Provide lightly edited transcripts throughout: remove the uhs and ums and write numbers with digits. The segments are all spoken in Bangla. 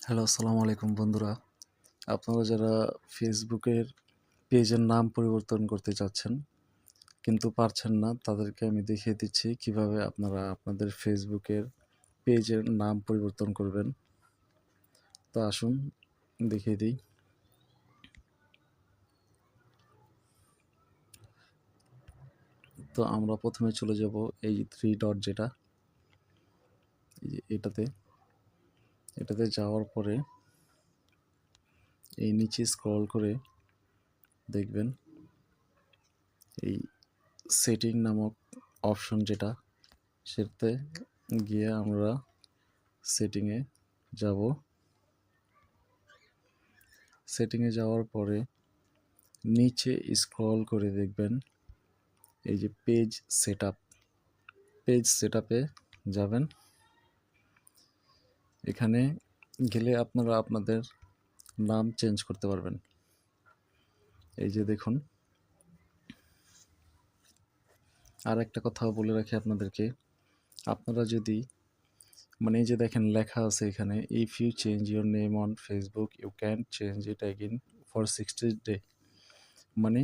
হ্যালো, আসসালামু আলাইকুম বন্ধুরা। আপনারা যারা ফেসবুকের পেজের নাম পরিবর্তন করতে চাচ্ছেন, কিন্তু পারছেন না, তাদেরকে আমি দেখিয়ে দিচ্ছি কিভাবে আপনারা আপনাদের ফেসবুকের পেজের নাম পরিবর্তন করবেন। তো আসুন দেখিয়ে দিই। তো আমরা প্রথমে চলে যাব এই 3 ডট যেটা, এই যে এটাতে যাওয়ার পরে এই নিচে স্ক্রল করে দেখবেন এই সেটিং নামক অপশন যেটা, সেটাতে গিয়ে আমরা সেটিংয়ে যাব। সেটিংয়ে যাওয়ার পরে নিচে স্ক্রল করে দেখবেন এই যে পেজ সেটআপে যাবেন। এখানে গেলে আপনারা আপনাদের নাম চেঞ্জ করতে পারবেন। এই যে দেখুন, আর একটা কথাও বলে রাখি আপনাদেরকে, আপনারা যদি এই যে দেখেন লেখা আছে এখানে, if you change your name on Facebook you can change it again for 60 day. মানে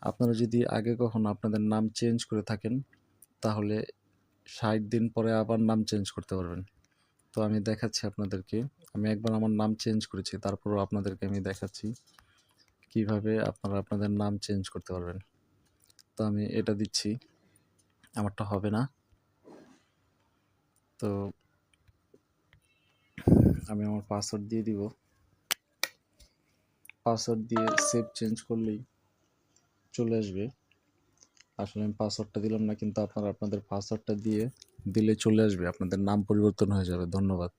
আপনারা যদি আগে কখনো আপনাদের নাম চেঞ্জ করে থাকেন, তাহলে 60 দিন পরে আবার নাম চেঞ্জ করতে পারবেন। তো আমি দেখাচ্ছি আপনাদেরকে। আমি একবার আমার নাম চেঞ্জ করেছি, তারপরও আপনাদেরকে আমি দেখাচ্ছি কিভাবে আপনারা আপনাদের নাম চেঞ্জ করতে পারবেন। তো আমি এটা দিচ্ছি, আমারটা হবে না। তো আমি আমার পাসওয়ার্ড দিয়ে দিব। পাসওয়ার্ড দিয়ে সেভ চেঞ্জ করলেই চলে আসবে। আসলে আমি পাসওয়ার্ডটা দিলাম না, কিন্তু আপনারা আপনাদের পাসওয়ার্ডটা দিলে চলে আসবে, আপনাদের নাম পরিবর্তন হয়ে যাবে। ধন্যবাদ।